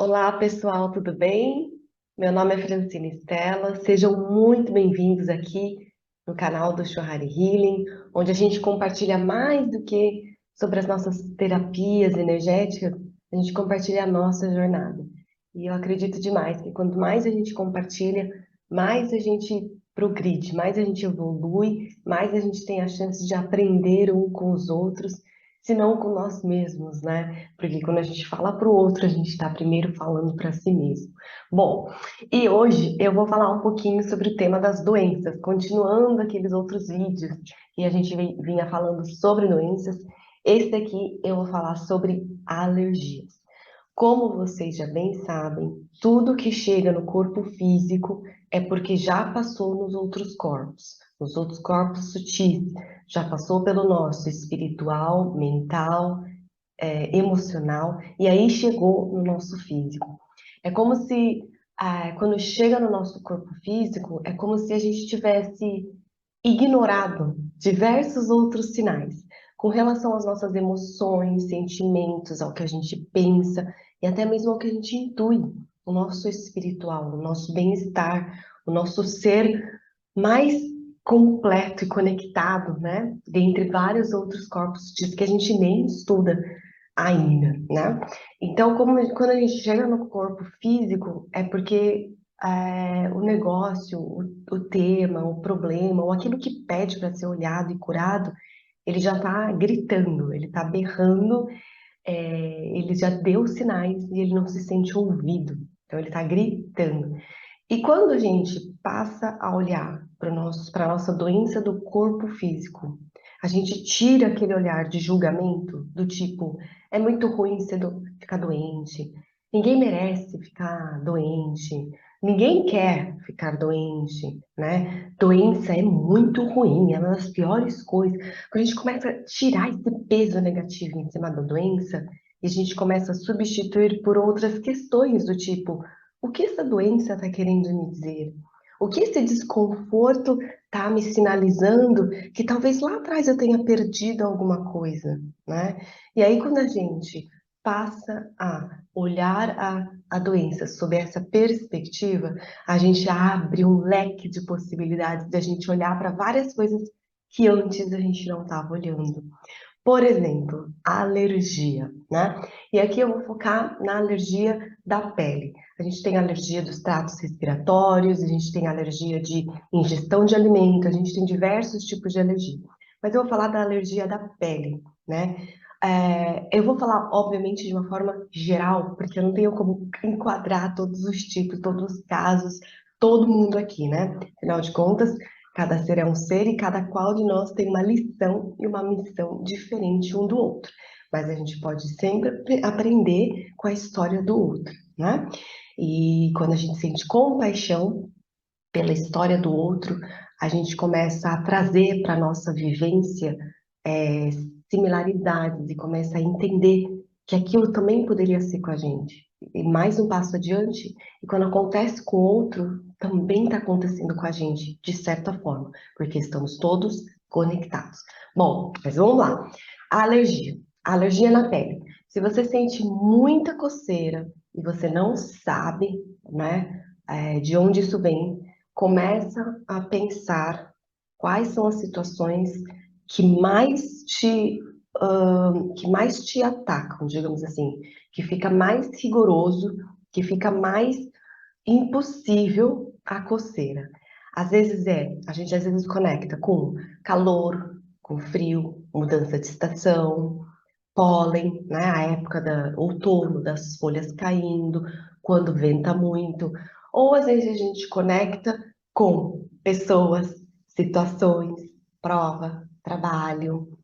Olá, pessoal, tudo bem? Meu nome é Francine Stella, sejam muito bem-vindos aqui no canal do Shohari Healing, onde a gente compartilha mais do que sobre as nossas terapias energéticas, a gente compartilha a nossa jornada. E eu acredito demais que quanto mais a gente compartilha, mais a gente progride, mais a gente evolui, mais a gente tem a chance de aprender um com os outros, se não com nós mesmos, né? Porque quando a gente fala para o outro, a gente está primeiro falando para si mesmo. Bom, e hoje eu vou falar um pouquinho sobre o tema das doenças, continuando aqueles outros vídeos que a gente vinha falando sobre doenças. Esse daqui eu vou falar sobre alergias. Como vocês já bem sabem, tudo que chega no corpo físico é porque já passou nos outros corpos sutis, já passou pelo nosso espiritual, mental, emocional, e aí chegou no nosso físico. É como se, quando chega no nosso corpo físico, é como se a gente tivesse ignorado diversos outros sinais com relação às nossas emoções, sentimentos, ao que a gente pensa e até mesmo ao que a gente intui, o nosso espiritual, o nosso bem-estar, o nosso ser mais completo e conectado, né? Dentre vários outros corpos sutis que a gente nem estuda ainda, né? Então, quando a gente chega no corpo físico, é porque o negócio, o tema, o problema, ou aquilo que pede para ser olhado e curado, ele já está gritando, ele está berrando, ele já deu sinais e ele não se sente ouvido. Então, ele está gritando. E quando a gente passa a olhar para a nossa doença do corpo físico, a gente tira aquele olhar de julgamento do tipo, é muito ruim ficar doente, ninguém merece ficar doente, ninguém quer ficar doente, né? Doença é muito ruim, é uma das piores coisas. Quando a gente começa a tirar esse peso negativo em cima da doença, e a gente começa a substituir por outras questões do tipo, o que essa doença está querendo me dizer? O que esse desconforto está me sinalizando que talvez lá atrás eu tenha perdido alguma coisa, né? E aí, quando a gente passa a olhar a doença sob essa perspectiva, a gente abre um leque de possibilidades de a gente olhar para várias coisas que antes a gente não estava olhando. Por exemplo, a alergia, né? E aqui eu vou focar na alergia da pele. A gente tem alergia dos tratos respiratórios, a gente tem alergia de ingestão de alimento, a gente tem diversos tipos de alergia. Mas eu vou falar da alergia da pele, né? Eu vou falar, obviamente, de uma forma geral, porque eu não tenho como enquadrar todos os tipos, todos os casos, todo mundo aqui, né? Afinal de contas, cada ser é um ser e cada qual de nós tem uma lição e uma missão diferente um do outro. Mas a gente pode sempre aprender com a história do outro, né? E quando a gente sente compaixão pela história do outro, a gente começa a trazer para a nossa vivência é, similaridades e começa a entender que aquilo também poderia ser com a gente. E mais um passo adiante, e quando acontece com o outro, também está acontecendo com a gente, de certa forma, porque estamos todos conectados. Bom, mas vamos lá. A alergia. A alergia na pele. Se você sente muita coceira e você não sabe, né, de onde isso vem, começa a pensar quais são as situações que mais que mais te atacam, digamos assim, que fica mais rigoroso, que fica mais impossível a coceira. Às vezes a gente às vezes conecta com calor, com frio, mudança de estação, pólen, né? A época da outono, das folhas caindo, quando venta muito. Ou às vezes a gente conecta com pessoas, situações, prova, trabalho,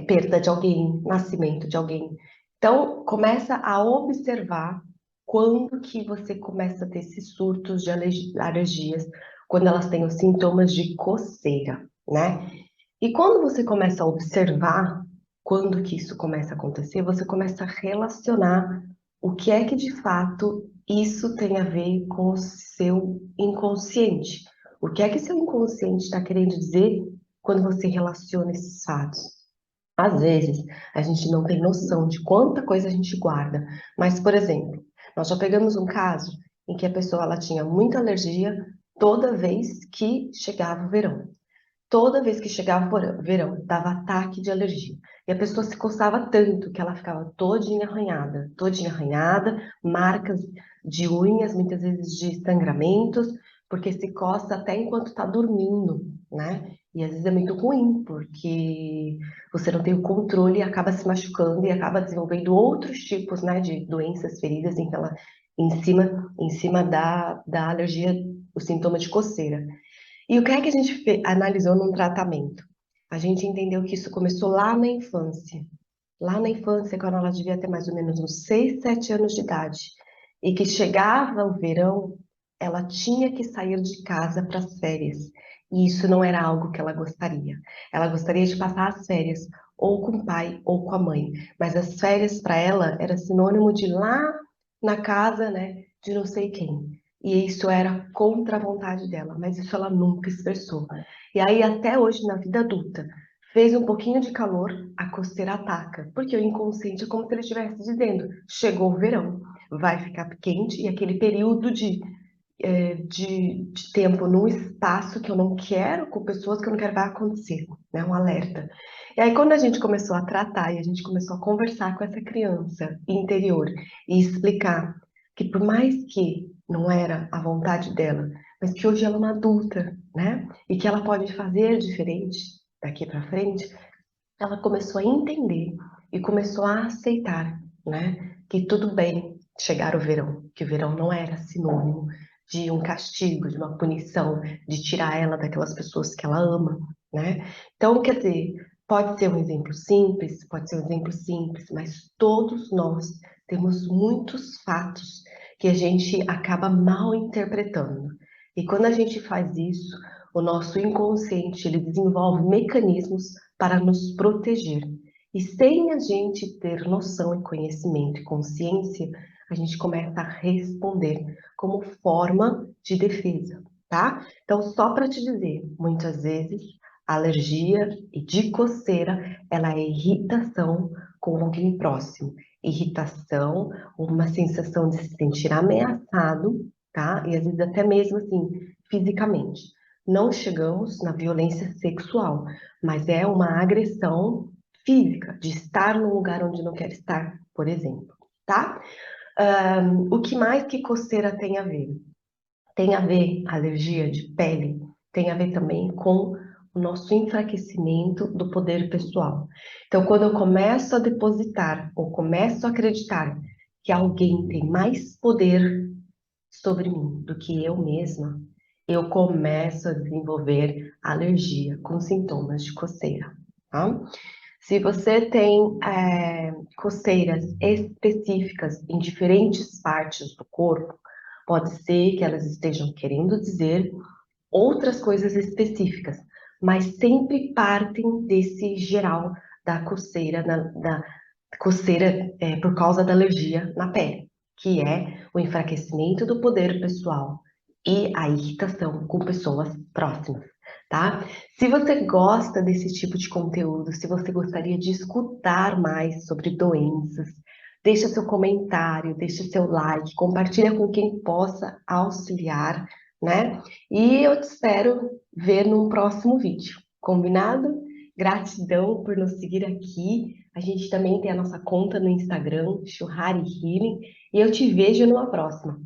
perda de alguém, nascimento de alguém. Então, começa a observar quando que você começa a ter esses surtos de alergias, quando elas têm os sintomas de coceira, né? E quando você começa a observar quando que isso começa a acontecer, você começa a relacionar o que é que de fato isso tem a ver com o seu inconsciente. O que é que seu inconsciente está querendo dizer quando você relaciona esses fatos? Às vezes, a gente não tem noção de quanta coisa a gente guarda. Mas, por exemplo, Nós já pegamos um caso em que a pessoa ela tinha muita alergia toda vez que chegava o verão. Toda vez que chegava o verão, dava ataque de alergia. E a pessoa se coçava tanto que ela ficava todinha arranhada, marcas de unhas, muitas vezes de sangramentos, porque se coça até enquanto está dormindo, né? E às vezes é muito ruim, porque você não tem o controle e acaba se machucando e acaba desenvolvendo outros tipos, né, de doenças, feridas em cima da alergia, o sintoma de coceira. E o que é que a gente analisou num tratamento? A gente entendeu que isso começou lá na infância. Lá na infância, quando ela devia ter mais ou menos uns 6, 7 anos de idade. E que chegava o verão, ela tinha que sair de casa para as férias. E isso não era algo que ela gostaria. Ela gostaria de passar as férias ou com o pai ou com a mãe. Mas as férias para ela era sinônimo de ir lá na casa, né, de não sei quem. E isso era contra a vontade dela, mas isso ela nunca expressou. E aí, até hoje, na vida adulta, fez um pouquinho de calor, a coceira ataca, porque o inconsciente é como se ele estivesse dizendo: chegou o verão, vai ficar quente, e aquele período de tempo num espaço que eu não quero, com pessoas que eu não quero vai acontecer, né? Um alerta. E aí, quando a gente começou a tratar e a gente começou a conversar com essa criança interior e explicar que por mais que não era a vontade dela, mas que hoje ela é uma adulta, né? E que ela pode fazer diferente daqui para frente, ela começou a entender e começou a aceitar, né? Que tudo bem chegar o verão, que o verão não era sinônimo de um castigo, de uma punição, de tirar ela daquelas pessoas que ela ama, né? Então, quer dizer, pode ser um exemplo simples, pode ser um exemplo simples, mas todos nós temos muitos fatos que a gente acaba mal interpretando. E quando a gente faz isso, o nosso inconsciente ele desenvolve mecanismos para nos proteger. E sem a gente ter noção e conhecimento e consciência, a gente começa a responder como forma de defesa, tá? Então, só para te dizer, muitas vezes a alergia e de coceira, ela é irritação com alguém próximo. Irritação, uma sensação de se sentir ameaçado, tá? E às vezes até mesmo assim, fisicamente. Não chegamos na violência sexual, mas é uma agressão física, de estar num lugar onde não quer estar, por exemplo, tá? O que mais que coceira tem a ver? Tem a ver alergia de pele, tem a ver também com o nosso enfraquecimento do poder pessoal. Então, quando eu começo a depositar ou começo a acreditar que alguém tem mais poder sobre mim do que eu mesma, eu começo a desenvolver alergia com sintomas de coceira, tá? Se você tem coceiras específicas em diferentes partes do corpo, pode ser que elas estejam querendo dizer outras coisas específicas, mas sempre partem desse geral da coceira, da coceira por causa da alergia na pele, que é o enfraquecimento do poder pessoal e a irritação com pessoas próximas, tá? Se você gosta desse tipo de conteúdo, se você gostaria de escutar mais sobre doenças, deixa seu comentário, deixa seu like, compartilha com quem possa auxiliar, né? E eu te espero ver num próximo vídeo, combinado? Gratidão por nos seguir aqui. A gente também tem a nossa conta no Instagram, Shuhari Healing, e eu te vejo numa próxima.